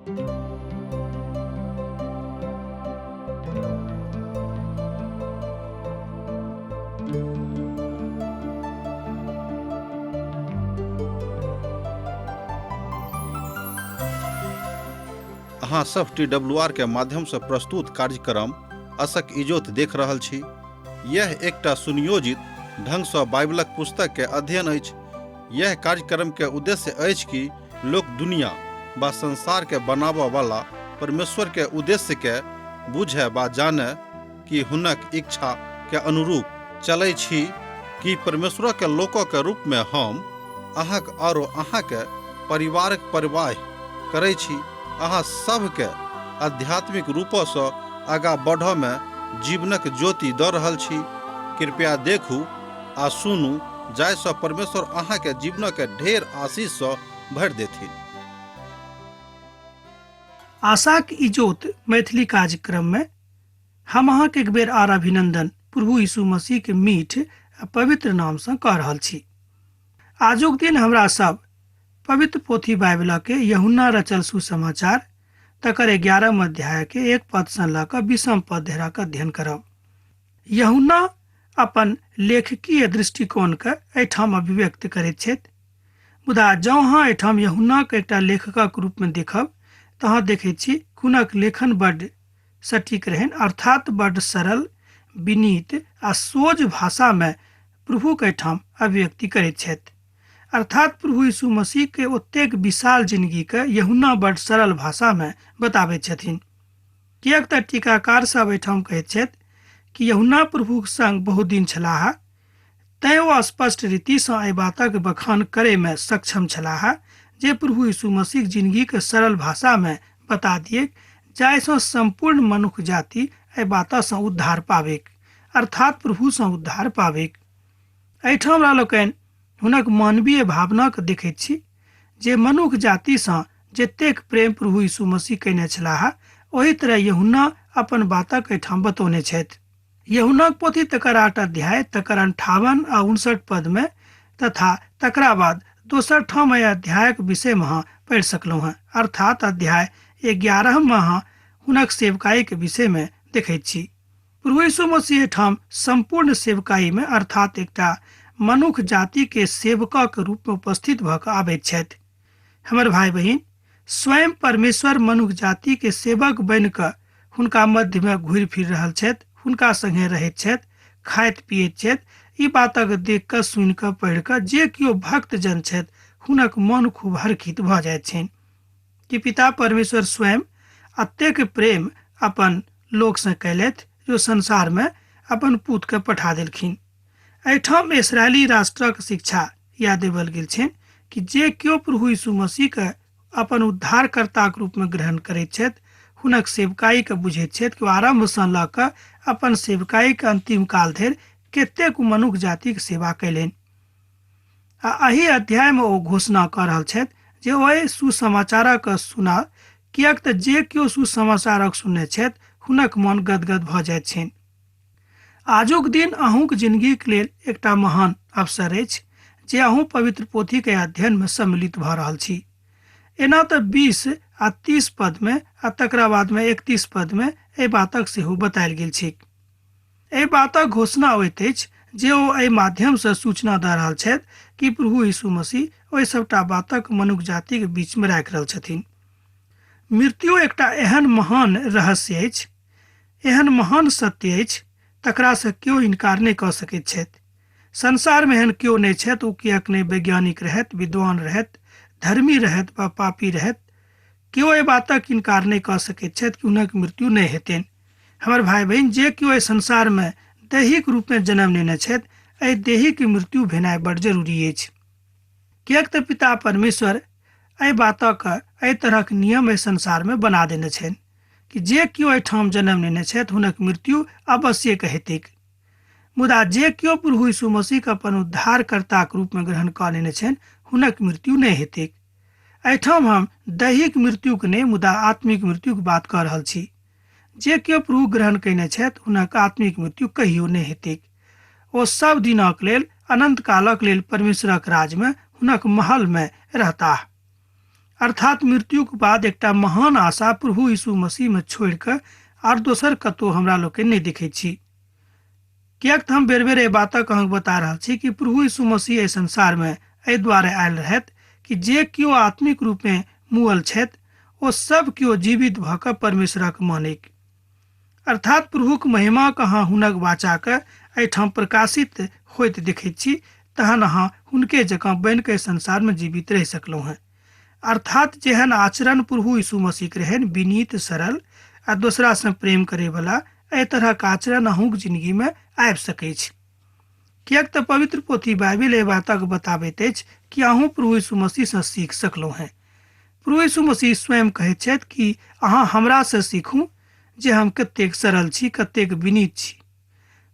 अहाँ सब TWR के माध्यम से प्रस्तुत कार्यक्रम असक इजोत देख रहल छी। यह एकटा सुनियोजित ढंग से बाइबलक पुस्तक के अध्ययन अछि। यह कार्यक्रम के उद्देश्य अछि कि लोक दुनिया व संसार के बनाबऽ वाला परमेश्वर के उद्देश्य के बुझे व जाने कि हुनक इच्छा के अनुरूप चलै छी कि परमेश्वर के लोकों के रूप में हम अहाँक और अहाँ के परिवारक परवाह करै छी। अहाँ सबके आध्यात्मिक रूपों से आगा बढ़ऽ में जीवनक ज्योति दऽ रहल छी। कृपया देखू आ सुनू जाहिसँ परमेश्वर अहाँ के जीवन के ढेर आशीष से भरि देथिन। आशाक इजोत मैथिली कार्यक्रम में हम अहाँ के एक बेर आर अभिनंदन प्रभु यीशु मसीह के मीठ आ पवित्र नाम से कह रहल छी। आजुक दिन हमरा सब पवित्र पोथी बाइबल के यूहन्ना रचल सुसमाचार तकर 11 अध्याय के 1 पद से लऽ कऽ 20 पद धरि के अध्ययन करब। यूहन्ना अपन लेखकीय दृष्टिकोण के एहिठाम अभिव्यक्त करैत छथि। मुदा जँ अहाँ एहिठाम यूहन्ना के एकटा लेखकक रूप में देखब तऽ अहाँ देखैत छी हुनक लेखन बड्ड सटीक रहनि, अर्थात बड्ड सरल, विनीत आ सोझ भाषा में प्रभु के एहिठाम अभिव्यक्ति करैत छथि। अर्थात प्रभु यीशु मसीह के ओतेक विशाल जिंदगी के यूहन्ना बड्ड सरल भाषा में बताबैत छथिन। किएक तऽ टीकाकार सब एहिठाम कहैत छथि कि यूहन्ना प्रभु संग बहुत दिन छलाह, तैं ओ स्पष्ट रीति से एहि बातक बखान करे में सक्षम छलाह जे प्रभु यीशु मसीह जिंदगी के सरल भाषा में बता दिए, जाहिसँ संपूर्ण मनुष्य जाति एहि बातसँ उद्धार पावेक, अर्थात प्रभु से उद्धार पावेक। एहिठाम हमरा लोकनि हुनक मानवीय भावना के देखैत छी जे मनुष्य जाति से जतेक प्रेम प्रभु यीशु मसीह कयने छलाह, ओही तरह यूहन्ना अपन बातक एहिठाम बतौने छथि। यूहन्नाक पोथी तकर 8 अध्याय तकर 58 आ 59 पद में तथा तकरा बाद दोसर ठाम एहि अध्यायक विषय में अहाँ पढ़ि सकलहुँ हैं, अर्थात अध्याय 11 में अहाँ हुनक सेवकाई के विषय में देखैत छी। प्रभु यीशु मसीह ठाम संपूर्ण सेवकाई में अर्थात एकटा मनुष्य जाति के सेवका के रूप में उपस्थित भऽ कऽ आबैत छथि। हमर भाई बहिन, स्वयं परमेश्वर मनुष्य जाति के सेवक बनि कऽ हुनका मध्य में घुरि फिर रहल छथि, हुनका संगे रहैत छथि, खाइत पियैत छथि। ई बातक देख कऽ सुनि कऽ पढ़ि कऽ जे किओ भक्त जन छथि हुनक मन खूब हर्षित भऽ जाइत छनि कि पिता परमेश्वर स्वयं अतेक प्रेम अपन लोक से कयलथि जो संसार में अपन पुत के पठा देलखिन। एहिठाम इस्राएली राष्ट्रक शिक्षा याद देवल गेल छनि कि जे किओ प्रभु यीशु मसीह के अपन उद्धारकर्ता के रूप में ग्रहण करैत छथि, हुनक सेवकाई के बुझैत छथि कि आरंभ से लऽ कऽ अपन सेवकाई के अंतिम काल धरि कतेक मनुष्य जाति के सेवा कयलनि। आ एहि अध्याय में ओ घोषणा कऽ रहल छथि जे ओहि सुसमाचारक सुना, किएक तऽ जे किओ सुसमाचारक सुनने छथि हुनक मन गदगद भऽ जाइत छनि। आजुक दिन अहूँक जिंदगीक लेल एकटा महान अवसर अछि जे अहूँ पवित्र पोथी के अध्ययन में सम्मिलित भऽ रहल छी। एना तऽ 20 आ 30 पद में आ तकरा बाद में 31 पद में एहि बातक सेहो बतायल गेल छै। एहि बातक घोषणा होइत अछि जे ओ एहि माध्यम से सूचना दऽ रहल छथि कि प्रभु यीशु मसीह ओहि सबटा बातक मनुष्य जाति के बीच में राखि रहल छथिन। मृत्यु एकटा एहन महान रहस्य अछि, एहन महान सत्य अछि, तकरा से केओ इनकार नहीं कऽ सकैत छथि। संसार में एहन केओ नहीं छथि, ओ किएक नहीं वैज्ञानिक रहथि, विद्वान रहथि, धर्मी रहथि वा पापी रहथि, केओ एहि बातक इनकार नहीं कऽ सकैत छथि कि हुनक मृत्यु नहीं हेतनि। हमर भाई बहन, जे केओ एहि संसार में दैहिक रूप में जन्म लेने छथि, एहि देही के मृत्यु भेनाइ बड़ जरूरी अछि। किएक तऽ पिता परमेश्वर एहि बातक एहि तरहक नियम एहि संसार में बना देने छनि कि जे किओ एहिठाम जन्म लेने छथि हुनक मृत्यु अवश्य हेतैक। मुदा जे किओ प्रभु यीशु मसीह के अपन उद्धारकर्ता के रूप में ग्रहण कऽ लेने छनि हुनक मृत्यु नहीं हेतैक। एहिठाम हम दैहिक मृत्यु के नहीं मुदा आत्मिक मृत्यु के बात कऽ रहल छी। जे केओ प्रभु ग्रहण कयने छथि हुनक आत्मिक मृत्यु कहियो नहीं हेतैक। ओ सब दिनक लेल, अनंत कालक लेल परमेश्वरक राज में हुनक महल में रहताह। अर्थात मृत्युक बाद एकटा महान आशा प्रभु यीशु मसीह में छोड़ कऽ आर दोसर कतौ हमरा लोग नहीं देखै छी। कियाक तऽ हम बेर बेर एहि बातक अहाँके बता रहल छी कि प्रभु यीशु मसीह एहि संसार में एहि दुआरे आयल रहथि कि जे केओ आत्मिक रूप में मुअल छथि ओ सब केओ जीवित भऽ कऽ परमेश्वरक मानिक अर्थात प्रभुक महिमाक अहाँ हुनक वाचाके एहिठाम प्रकाशित होइत देखैत छी, तहन अहाँ हुनके जकाँ बनि कऽ संसार में जीवित रहि सकलहुँ हैं। अर्थात जेहन आचरण प्रभु यीशु मसीह के रहन विनीत सरल आ दोसरा से प्रेम करे वाला, एहि तरहक आचरण अहूँक जिंदगी में आबि सकै छै। कियाक तऽ पवित्र पोथी बाइबिल एहि बातक बताबैत अछि कि अहूँ प्रभु यीशु मसीह से सीख सकलहुँ हैं। प्रभु यीशु मसीह स्वयं कहैत छथि कि अहाँ हमरा से सीखू जे हम कतेक सरल छी, कतेक विनीत छी।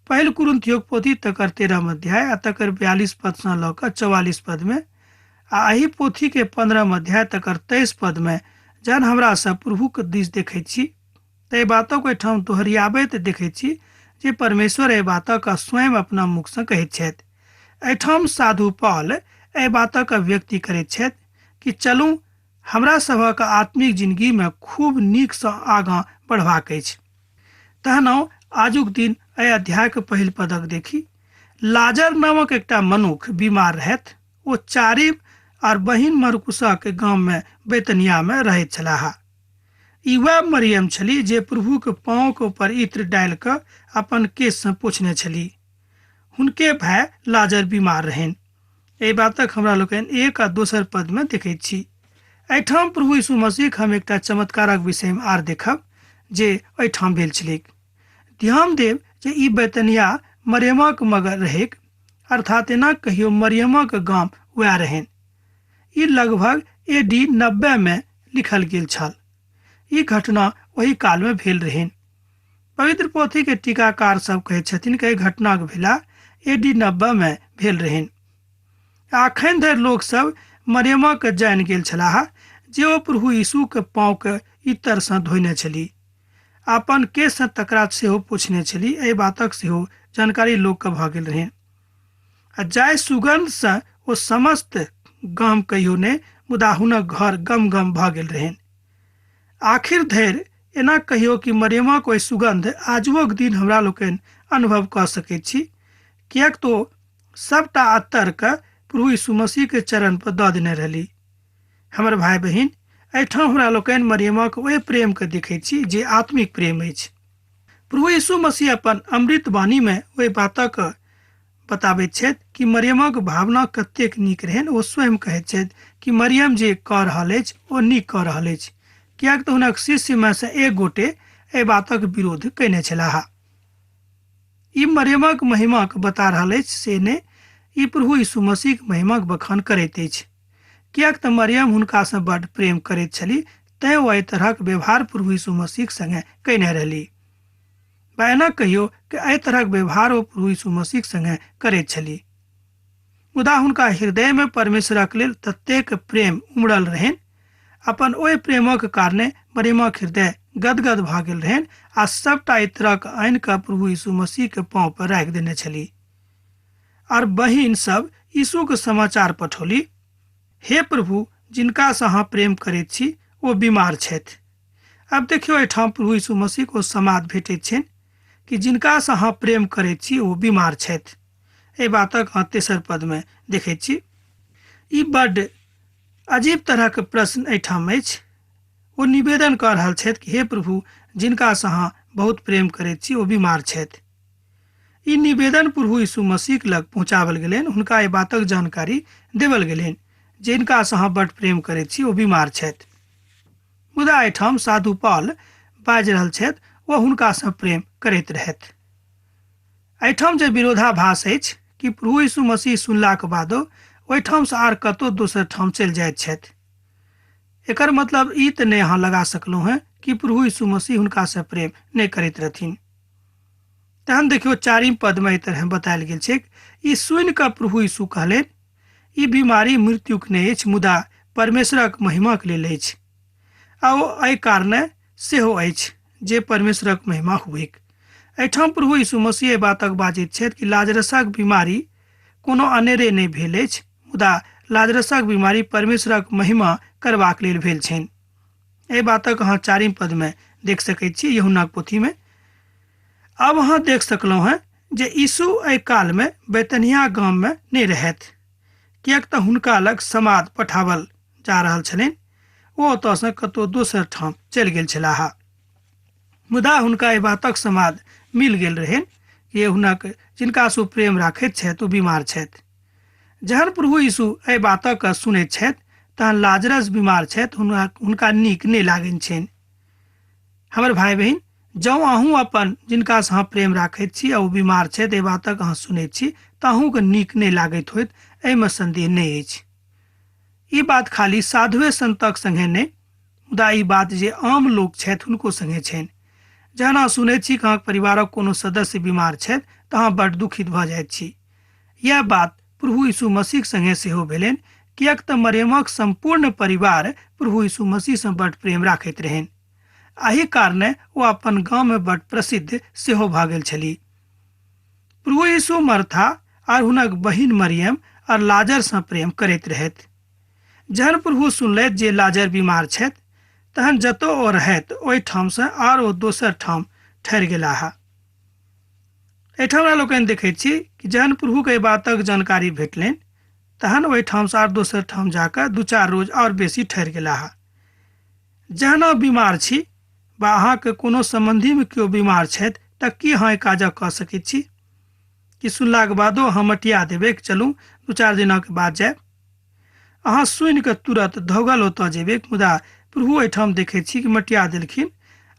पहिल कुरिन्थियोक पोथी तकर 13 अध्याय आ तकर 42 पद से लऽ कऽ 44 पद में आ एही पोथी के 15 अध्याय तकर 23 पद में जहन हमरा सब प्रभुक दिस देखैत छी तऽ बातक एहिठाम दोहरियाबैत देखैत छी जे परमेश्वर एहि बातक स्वयं अपना मुख से कहैत छथि। एहिठाम साधु पौल एहि बातक व्यक्ति करैत छथि कि चलू हमरा सभक आत्मिक जिंदगी में खूब नीक से आगाँ बढ़बाक अछि। तहन आजुक दिन एहि अध्याय के पहिल पदक देखी। लाजर नामक एकटा मनुख बीमार रहथि। ओ चारिम और बहिन मरकुसा के गांव में बेतनिया में रहैत छलाह। ई वह मरियम छली जे प्रभु के पाँव के ऊपर इत्र डालि कऽ अपन केश से पोछने छली। हुनके भाई लाजर बीमार रहन। एहि बातक हमरा लोकन 1 आ 2 पद में देखैत छी। एहिठाम प्रभु यीशु मसीह हम एकटा चमत्कारक विषय में आर देखब जे एहिठाम भेल छलैक। ध्यान देव जे ई बेतनिया मरियमक मगर रहेक, अर्थात एना कहियो मरियमक गाम वह रहन। ई लगभग AD 90 में लिखल गेल छल। ई घटना वही काल में भेल रहन। पवित्र पोथी के टीकाकार सब कहैत छथिन कि घटना के भेला AD 90 में भेल रहन। अखन धरि लोक सब मरियमा के जानि गेल छलाह जे ओ प्रभु यीशु के पाँव के इतर से धोने छली, अपन केश से तकरा सेहो पोछने छली। एहि बातक सेहो जानकारी लोक के भऽ गेल रहन। आ जाय सुगंध से ओ समस्त गाम कहियो ने, मुदा हुनक घर गम गम भऽ गेल रहन। आखिर धरि एना कहियो कि मरियमा कोई सुगंध आजुक दिन हमरा लोकन अनुभव कऽ सकैत छी, कियाक तो सबटा अत्तर के प्रभु यीशु मसीह के चरण पर दऽ देने रहली। हमर भाई बहिन, एहिठाम हमरा लोकन मरियमा के ओहि प्रेम के देखैत छी जे आत्मिक प्रेम अछि। प्रभु यीशु मसीह अपन अमृत वाणी में ओहि बातक बताबैत छथि कि मरियमक भावना कतेक नीक रहन। ओ स्वयं कहैत छथि कि मरियम जे कऽ रहल अछि ओ नीक कऽ रहल अछि, कियाक तऽ हुनक शिष्य में से एक गोटे एहि बातक विरोध कयने छलाह। ई मरियमक महिमाक बता रहल अछि से ने, ई प्रभु यीशु मसीह के महिमाक बखान करैत अछि। कियाक तऽ मरियम हुनका से बड़ प्रेम करैत छली, तैं ओ एहि तरहक व्यवहार प्रभु यीशु मसीह संगे कयने रहली। एना कहियो कि एहि तरहक व्यवहार ओ प्रभु यीशु मसीह संगे करैत छली। मुदा हुनका हृदय में परमेश्वरक लेल ततेक प्रेम उमड़ल रहन, अपन ओहि प्रेमक कारणे मरियमक हृदय गदगद भऽ गेल रहन आ सबटा इत्रक आनि कऽ प्रभु यीशु मसीह के पाँव पर राखि देने छली। और बहिन सब यीशु के समाचार पठौली, हे प्रभु, जिनका से अहाँ प्रेम करैत छी ओ बीमार छथि। अब देखियो एहिठाम प्रभु यीशु मसीह को समाद भेटैत छनि कि जिनका से अहाँ प्रेम करैत छी ओ बीमार छथि। एहि बातक 3 पद में देखैत छी। ई बड्ड अजीब तरह के प्रश्न एहिठाम अछि। ओ निवेदन कऽ रहल छथि कि हे प्रभु, जिनका से अहाँ बहुत प्रेम करैत छी ओ बीमार छथि। ई निवेदन प्रभु यीशु मसीह लग पहुँचावल गेलनि। हुनका एहि बातक जानकारी देवल गेलनि जिनका से अहाँ बड़ प्रेम करैत छी ओ बीमार छथि। मुदा एहिठाम साधु पौल बाजि रहल छथि ओ हुनका से प्रेम करैत रहथि। एहिठाम जे विरोधाभास अछि कि प्रभु यीशु मसीह सुनलाक बादो ओहिठाम से आर कतौ दोसर ठाम चलि जाइत छथि। एकर मतलब ई तऽ नहि अहाँ लगा सकलहुँ हैं कि प्रभु यीशु मसीह हुनका से प्रेम नहि करैत रहथिन। तहन देखियो 4 पद में एहि तरह बतायल गेल छै। ई सुनि कऽ प्रभु यीशु कहलनि, ई बीमारी मृत्युक नहि अछि, मुदा परमेश्वरक महिमाक लेल अछि, आ ओ एहि कारणे सेहो अछि जे परमेश्वरक महिमा हुएक। एहिठाम प्रभु यीशु मसीह बातक बाजैत छथि कि लाजरसक बीमारी कोनो अनेरे नहि भेल अछि, मुदा लाजरसक बीमारी परमेश्वरक महिमा करबाक लेल भेल छनि। एहि बातक अहाँ 4 पद में देख सकैत छी यूहन्नाक पोथी में। अब अहाँ देख सकलहुँ हैं जे यीशु एहि काल में बैतनिया गाम में नहीं रहथि, किएक तऽ हुनका लग समाद पठावल जा रहल छलनि। ओ ओतयसँ कतहु दोसर ठाम चलि गेल छलाह। मुदा हुनका एहि बातक समाद मिल गेल रहनि कि हुनक जिनका से प्रेम राखैत छथि ओ बीमार छथि। जहन प्रभु यीशु एहि बातक सुनैत छथि तहन लाजरस बीमार छथि, हुनका नीक नहीं लागैत छनि। हमर भाई बहिन, जँ अहूँ अपन जिनका से अहाँ प्रेम राखैत छी आ ओ बीमार छथि एहि बातक अहाँ सुनैत छी तऽ अहूँके नीक नहीं लागैत होइत, एहिमे संदेह नहीं अछि। ई बात खाली साधुए संतक संगे नहीं, मुदा ई बात जे आम लोक छथि हुनको संगे छनि। जहन अहाँ सुनैत छी कि अहाँके परिवारक कोनो सदस्य बीमार छथि तऽ अहाँ बड्ड दुखित भऽ जाइत छी। यह बात प्रभु यीशु मसीह संगे सेहो भेलनि, किएक तऽ मरियमक संपूर्ण परिवार प्रभु यीशु मसीह से बड्ड प्रेम राखैत रहनि। एहि कारणे ओ अपन गाँव में बड्ड प्रसिद्ध सेहो भऽ गेल छलीह। प्रभु यीशु मर्था और हुनक बहिन मरियम और लाजर से प्रेम करैत रहथि। जहन प्रभु सुनलथि जे लाजर बीमार छथि तहन जतऽ ओ रहथि ओहि ठाम से और ओ दोसर ठाम ठहरि गेलाह। एहिठाम हमरा लोकनि देखैत छी कि जहन प्रभु के बातक जानकारी भेटलनि तहन ओहि ठाम से और दोसर ठाम जाकर 2-4 रोज और बेसी ठहरि गेलाह। जहन अहाँ बीमार छी बा अहाँके कोनो संबंधी में केओ बीमार छथि तऽ की अहाँ ई काज कऽ सकैत छी कि सुनलाक बादो अहाँ मटिया देबै कि चलू 2-4 दिनक बाद जायब। अहाँ सुनि कऽ तुरंत धौगल ओतऽ जेबै, मुदा प्रभु एहिठाम देखैत छी कि मटिया देलखिन।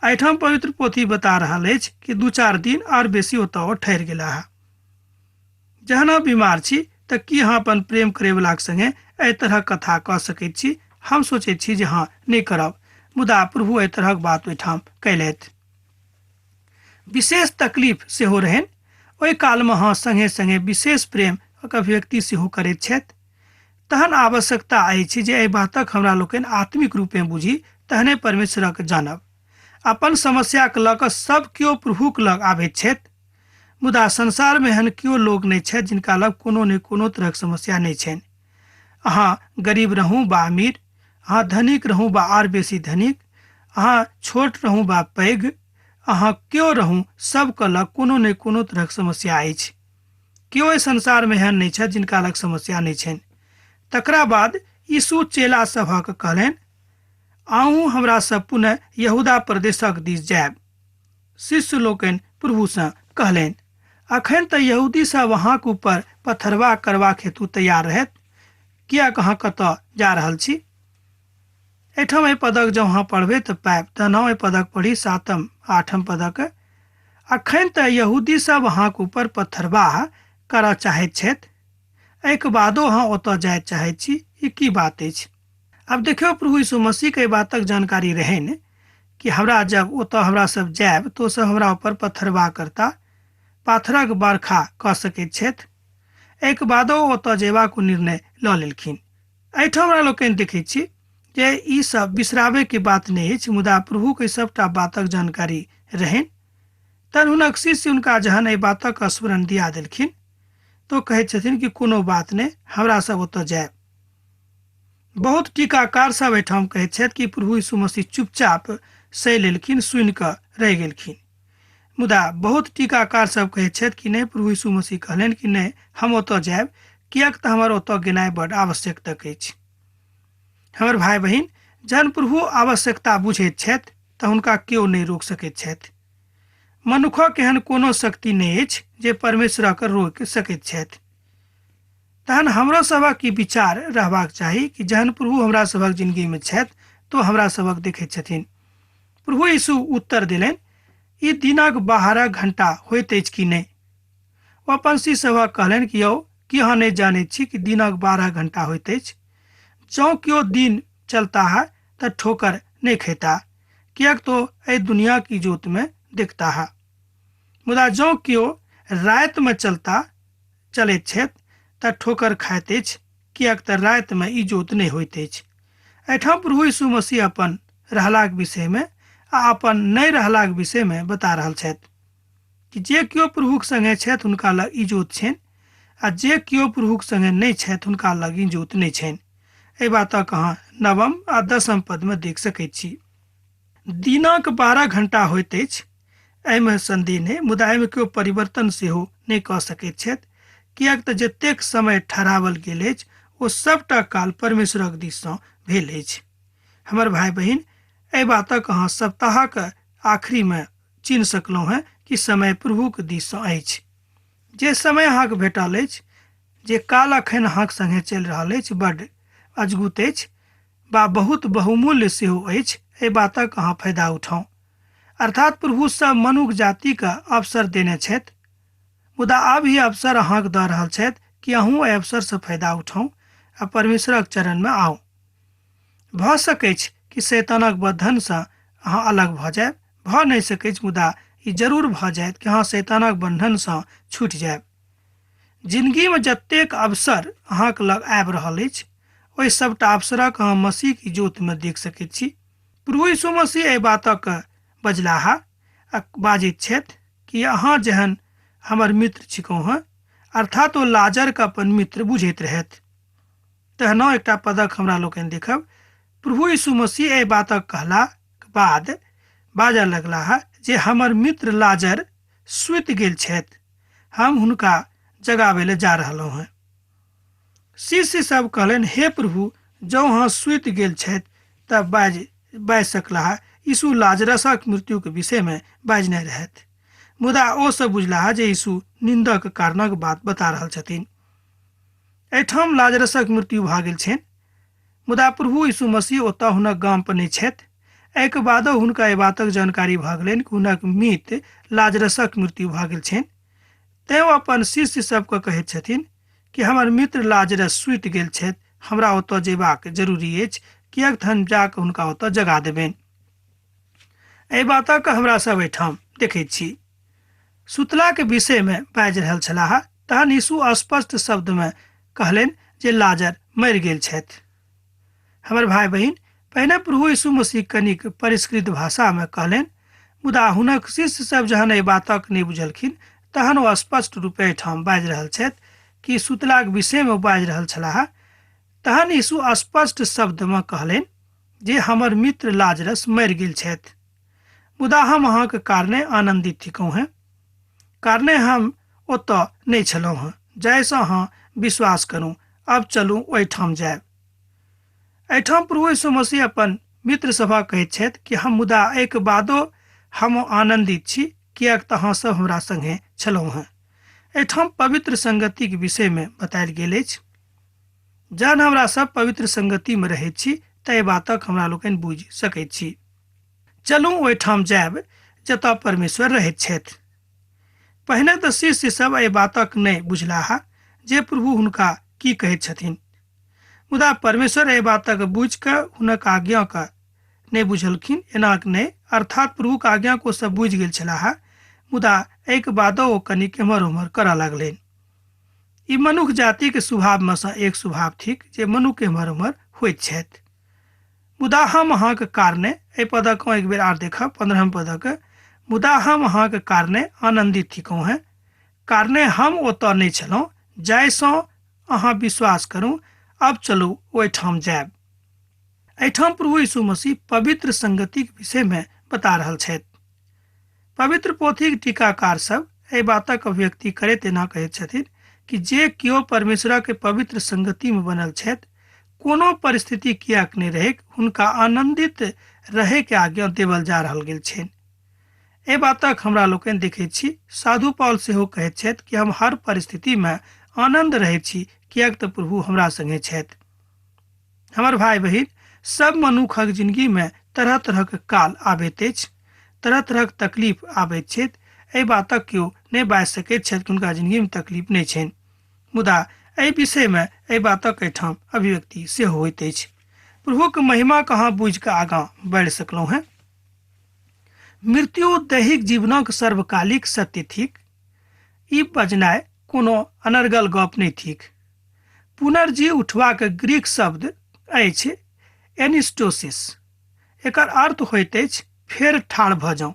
एहिठाम पवित्र पोथी बता रहल अछि कि 2-4 दिन और बेसी ओतऽ ठहरि गेलाह। जहन अहाँ बीमार छी तऽ की अहाँ अपन प्रेम करैवलाक संगे एहि तरहक कथा कऽ सकैत छी? हम सोचैत छी जे हाँ, नहीं करब, मुदा प्रभु एहि तरहक बात ओहिठाम कयलथि। विशेष तकलीफ सेहो रहनि। ओहि काल में अहाँ संगे संगे विशेष प्रेम अभिव्यक्ति सेहो करैत छथि। तहन आवश्यकता अछि जे एहि बातक हमरा लोकनि आत्मिक रूपे बुझी, तहने परमेश्वरक जानब। अपन समस्याक लऽ कऽ सब केओ प्रभुक लग आबैत छथि, मुदा संसार में एहन केओ लोक नहीं छथि जिनका लग कोनो ने कोनो तरहक समस्या नहीं छनि। अहाँ गरीब रहूँ बा अमीर, अहाँ धनिक रहूँ बा और बेसी धनिक, अहाँ छोट रहूँ बा पैघ, अहाँ केओ रहूँ, सबके लग कोनो ने कोनो तरहक समस्या अछि। केओ एहि संसार में एहन नहीं छथि जिनका लग समस्या नहीं छनि। तकरा बाद यीशु चेला सभक कहलनि, आहूँ हमरा सब पुनः यहूदा प्रदेशक दिस जायब। शिष्य लोकनि प्रभु से कहलनि, अखन तऽ यहूदी सब अहाँके ऊपर पथरवा करबाक हेतु तैयार रहत, किएक अहाँ कतऽ जा रहल छी? एहिठाम एहि पदक जँ अहाँ पढ़बै तऽ पायब। तहन एहि पदक पढ़ी 7-8 पदक। अखन तऽ यहूदी सब अहाँके ऊपर पथरवाह करऽ चाहैत छथि, एहिके बादो अहाँ ओतऽ जाय चाहैत छी, ई की बात अछि? अब देखियौ, प्रभु यीशु मसीह के बातक जानकारी रहनि कि हमरा जब ओतऽ हमरा सब जायब तो सब हमरा ऊपर पथरवाह करता, पाथरक बरखा कऽ सकैत छथि। एहिके बादो ओतऽ जेबाक निर्णय लऽ लेलखिन। एहिठाम हमरा लोकनि देखैत छी जे ई सब बिसराबे के बात नहीं अछि, मुदा प्रभु के सबटा बातक जानकारी रहनि। तहन हुनक शिष्य हुनका जहन एहि बातक स्मरण दिया देलखिन तो कहैत छथिन कि कोनो बात नहीं, हमरा सब ओतऽ जायब। बहुत टीकाकार सब एहिठाम कहैत छथि कि प्रभु यीशु मसीह चुपचाप सहि लेलखिन, सुनि कऽ रहि गेलखिन। मुदा बहुत टीकाकार सब कहैत छथि कि नहीं, प्रभु यीशु मसीह कहलनि कि नहीं, हम ओतऽ जायब, किएक तऽ हमर ओतऽ गेनाइ बड्ड आवश्यक अछि। हमर भाई बहिन, जहन प्रभु आवश्यकता बुझैत छथि तऽ हुनका केओ नहीं रोक सकैत छथि। मनुखक एहन कोनो शक्ति नहीं अछि जे परमेश्वरक रोकि सकैत छथि। तहन हमरो सबक ई विचार रहबाक चाही कि जहन प्रभु हमरा सबक जिंदगी में छथि तो हमरा सबक देखैत छथिन। प्रभु यीशु उत्तर देलनि, ई दिनक 12 घंटा होइत अछि कि नहीं? ओ अपन शिष्य सभक कहलनि कि यौ, की अहाँ नहीं जानैत छी कि दिनक 12 घंटा होइत अछि? जँ केओ दिन चलता है तो ठोकर नहीं खेता, किएक तो एहि दुनिया की जोत में देखता है। मुदा जँ केओ राति में चलैत छथि तऽ ठोकर खाइत अछि, किएक तऽ राति में ई जोत नहीं होइत अछि। एहिठाम प्रभु यीशु मसीह अपन रहलाक विषय में आ अपन नहीं रहलाक विषय में बता रहल छथि कि जे केओ प्रभुक संगे छथि हुनका लग ई जोत छनि, आ जे कियो प्रभुक संगे नहीं छथि हुनका लग इजोत नहीं छनि। एहि बातक अहाँ 9 आ 10 पद में देख सकैत छी। दिनक 12 घंटा होइत अछि, एहिमे संदेह नहि, मुदा एहिमे केओ परिवर्तन सेहो नहि कऽ सकैत छथि, किएक तऽ जतेक समय ठहरावल गेल अछि ओ सबटा काल परमेश्वरक दिससँ भेल अछि। हमर भाई बहिन, एहि बातक अहाँ सप्ताहक आखिरी में चिन्ह सकलहुँ हैं कि समय प्रभुक दिससँ अछि। जे समय अहाँके भेटल अछि, जे काल अखन अहाँक संगे चलि रहल अछि, बड्ड अजगुत अछि बा बहुत बहुमूल्य सेहो अछि। एहि बातक अहाँ फायदा उठाउ। अर्थात प्रभु सब मनुष्य जाति के अवसर देने छथि, मुदा आब ई अवसर अहाँके दऽ रहल छथि कि अहूँ एहि अवसर से फायदा उठाउ आ परमेश्वरक चरण में आउ। भऽ सकैत छै कि शैतानक बंधन से अहाँ अलग भऽ जायब, भऽ नहीं सकैत, मुदा ई जरूर भऽ जायत कि अहाँ शैतानक बंधन से छूटि जायब। जिंदगी में जतेक अवसर अहाँके लग आबि रहल अछि, ओहि सबटा अवसरक अहाँ मसीह की इजोत में देख सकैत छी। प्रभु यीशु मसीह एहि बातक बजलाहा आ बाजैत छथि कि अहाँ जेहन हमर मित्र छिकौ हैं, अर्थात ओ लाजर के अपन मित्र बुझैत रहथि। तहनो एकटा पदक हमरा लोकनि देखब। प्रभु यीशु मसीह एहि बातक कहलाक बाद बाजऽ लगलाह जे हमर मित्र लाजर सुति गेल छथि, हम हुनका जगाबै ले जा रहलहुँ हैं। शिष्य सब कहलनि, हे प्रभु, जँ अहाँ सुति गेल छथि तब बाजि सकलाह। यीशु लाजरसक मृत्यु के विषय में बाजने रहथि, मुदा ओ सब बुझलाह जे यीशु निंदक कारणक बात बता रहल छथिन। एहिठाम लाजरसक मृत्यु भऽ गेल छनि, मुदा प्रभु यीशु मसीह ओतऽ हुनक गाम पर नहीं छथि। एहिके बादो हुनका एहि बातक जानकारी भऽ गेलनि कि हुनक मित्र लाजरसक मृत्यु भऽ गेल छनि। तेँ ओ अपन शिष्य सबके कहैत छथिन कि हमर मित्र लाजरस सुति गेल छथि, हमरा ओतऽ जेबाक जरूरी अछि, किएक तऽ हम जाकऽ हुनका ओतऽ जगा देबनि। एहि बातक हमरा सब एहिठाम देखैत छी। सुतला के विषय में बाजि रहल छलाह, तहन यीशु स्पष्ट शब्द में कहलनि जे लाजर मरि गेल छथि। हमर भाई बहिन, पहिने प्रभु यीशु मसीह कनिक परिष्कृत भाषा में कहलनि, मुदा हुनक शिष्य सब जहन एहि बातक नहीं बुझलखिन, तहन ओ स्पष्ट रूपे एहिठाम बाजि रहल छथि कि सुतलाक विषय में बाजि रहल छलाह। तहन यीशु स्पष्ट शब्द में कहलनि जे हमर मित्र लाजरस मरि गेल छथि, मुदा हम अहाँके कारणे आनंदित थिकौ हैं, कारणे हम ओतऽ नहीं छलहुँ हैं, जाहिसँ अहाँ विश्वास करू। अब चलू ओहिठाम जायब। एहिठाम प्रभु यीशु मसीह अपन मित्र सभा कहैत छथि कि हम मुदा एहिके बादो हम आनंदित छी, किएक तऽ अहाँ सब हमरा संगे छलहुँ हैं। एहिठाम पवित्र संगति के विषय में बतायल गेल अछि। जहन हमरा सब पवित्र संगति में रहैत छी तऽ एहि बातक हमरा लोकनि बुझि सकैत छी। चलू ओहिठाम जायब जतऽ परमेश्वर रहैत छथि। पहिने तऽ शिष्य सब एहि बातक नहि बुझलाह जे प्रभु हुनका की कहैत छथिन, मुदा परमेश्वर एहि बातक बुझि कऽ हुनक आज्ञा के नहीं बुझलखिन। एनाक नहि, अर्थात प्रभु के आज्ञा को सब बुझि गेल छलाह, मुदा एहिके बादो ओ कनिक एम्हर उम्हर करऽ लगलनि। ई मनुष्य जाति के स्वभाव में से एक स्वभाव थिक जे मनुष्य एम्हर उम्हर होइत छथि। मुदा हम अहाँके कारणे, एहि पदक एक बेर आर देखब, 15 पदक, मुदा हम अहाँके कारणे आनंदित थिकौ हैं, कारणे हम ओतऽ नहीं छलहुँ, जाहिसँ अहाँ विश्वास करू। अब चलू ओहिठाम जायब। एहिठाम प्रभु यीशु मसीह पवित्र संगति के विषय में बता रहल छथि। पवित्र पोथी के टीकाकार सब एहि बातक अभिव्यक्ति करैत एना कहैत छथिन कि जे कियो परमेश्वर के पवित्र संगति में बनल छथि, कोनो परिस्थिति किएक नहीं रहै, हुनका आनंदित रहे के आज्ञा देवल जा रहल गेल छनि। एहि बातक हमरा लोकनि देखैत छी। साधु पौल सेहो कहैत छथि कि हम हर परिस्थिति में आनंद रहैत छी, किएक तऽ प्रभु हमरा संगे छथि। हमर भाई बहिन, सब मनुखक जिंदगी में तरह तरह के काल आबैत अछि, तरह तरह के तकलीफ आबैत छथि। एहि बातक केओ नहीं बाजि सकैत छथि कि हुनका जिंदगी में तकलीफ नहीं छनि, मुदा एहि विषय में एहि बातक एहिठाम अभिव्यक्ति सेहो होइत अछि। प्रभु के महिमा कहाँ बुझि कऽ आगाँ बढ़ि सकलहुँ हैं। मृत्यु दैहिक जीवनक सर्वकालिक सत्य थिक, ई बजनाइ कोनो अनर्गल गप नहीं थिक। पुनर्जी उठबाक ग्रीक शब्द अछि एनिस्टोसिस। एकर अर्थ होइत अछि फेर ठाढ़ भऽ जाउ।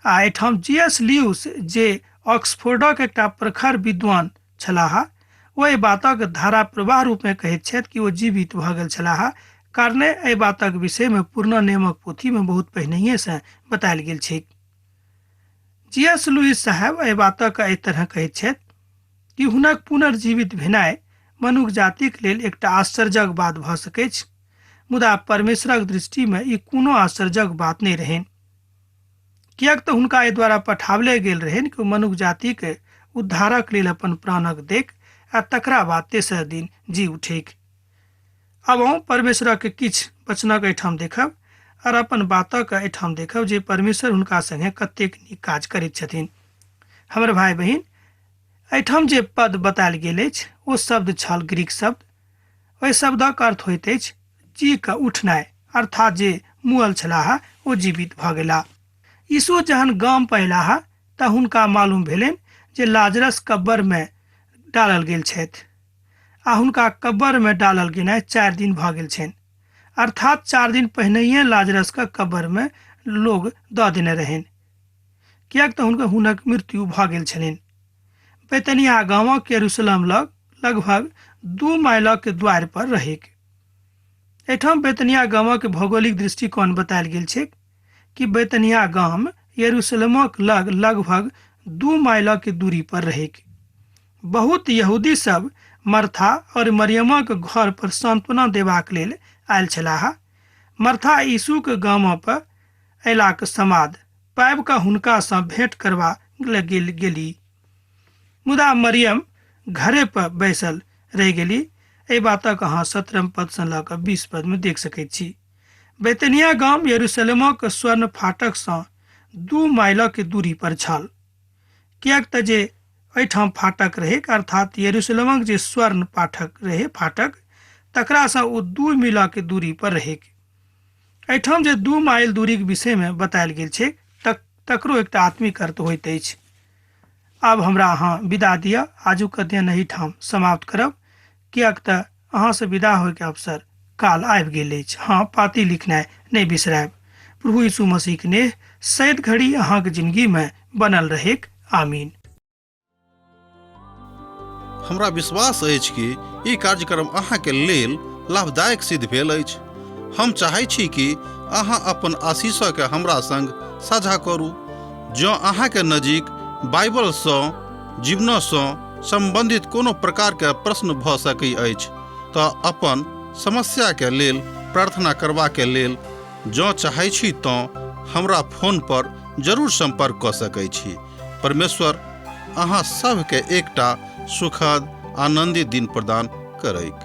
आ एहिठाम जीएस ल्यूइस, जे ऑक्सफोर्डक एकटा प्रखर विद्वान छलाह ओहि बातक धारा प्रवाह रूप में कहैत छथि कि ओ जीवित भऽ गेल छलाह, कारणे एहि बातक विषय में पुरना नियमक पोथी में बहुत पहिनहिए से बतायल गेल छै। जी.एस. लुइस साहब एहि बातक एहि तरह कहैत छथि कि हुनक पुनर्जीवित भेनाइ मनुष्य जातिक लेल एकटा आश्चर्यक बात भऽ सकैत छै, मुदा परमेश्वरक दृष्टि में ई कोनो आश्चर्यक बात नहि रहनि, किएक तऽ हुनका एहि द्वारा पठावले गेल रहनि कि मनुष्य जाति के उद्धारक लेल अपन प्राणक देख आ तकरा बाद तेसर दिन जी उठेक। अब हम परमेश्वरक किछु वचनक एहिठाम देखब और अपन बातक एहिठाम देखब जे परमेश्वर हुनका संगे कतेक नीक काज करैत छथिन। हमर भाई बहिन, एहिठाम जे पद बतायल गेल अछि ओ शब्द छल ग्रीक शब्द। ओहि शब्दक अर्थ होइत अछि जी के उठनाइ, अर्थात जे मुअल छलाह ओ जीवित भऽ गेलाह। यीशु जहन गाम पयलाह तऽ हुनका मालूम भेलनि जे लाजरस कब्र में डालल गेल छथि आ हुनका कब्र में डालल गेनाइ 4 दिन भऽ गेल छनि, अर्थात 4 दिन पहिनहिए लाजरस के कब्र में लोग दऽ देने रहनि, किएक तऽ हुनक मृत्यु भऽ गेल छलनि। बैतनिया गामक यरूशलेम लग लगभग 2 माइलक द्वार पर रहेक। एहिठाम बैतनिया गामक भौगोलिक दृष्टिकोण बतायल गेल छै कि बैतनिया गाम यरूशलेमक लग लगभग 2 माइलक दूरी पर रहेक। बहुत यहूदी सब मर्था और मरियमक घर पर सांत्वना देबाक लेल आयल छलाह। मर्था यीशु के गाम पर अयलाक समाद पाबि कऽ हुनका सँ भेंट करबा गेली, मुदा मरियम घरे पर बैसल रहि गेली। एहि बातक अहाँ 17 पद से लऽ कऽ 20 पद में देख सकैत छी। बैतनिया गाम यरूशलेमक स्वर्ण फाटक सँ 2 माइलक दूरी पर छल, किएक तऽ जे एहिठाम फाटक रहे अर्थात यरूशलेमक जे स्वर्ण फाटक तकरा सँ ओ 2 मीलक दूरी पर रहे। एहिठाम जे 2 माइल दूरी के विषय में बतायल गेल छै तकरो एकटा आत्मिक अर्थ होइत अछि। अब हमरा अहाँ विदा दिअ, आजुक अध्ययन एहिठाम समाप्त करब, किएक तऽ अहाँ से विदा होइके अवसर काल आबि गेल अछि। हाँ, पाती लिखनाइ नहि बिसरायब। प्रभु यीशु मसीह के नेह सैद घड़ी अहाँके जिंदगी में बनल रहेक। आमीन। हमरा विश्वास अछि कि ई कार्यक्रम अहाँके लेल लाभदायक सिद्ध भेल अछि। हम चाहै छी कि अहाँ अपन आशीषके हमरा संग साझा करू। जँ अहाँके नजीक बाइबलसँ जीवनसँ संबंधित कोनो प्रकारके प्रश्न भऽ सकैत अछि तऽ अपन समस्याके लेल प्रार्थना करबाके लेल जँ चाहै छी तऽ हमरा फोन पर जरूर संपर्क कऽ सकैत छी। परमेश्वर अहाँ सबके एकटा सुखद आनंदित दिन प्रदान करैक।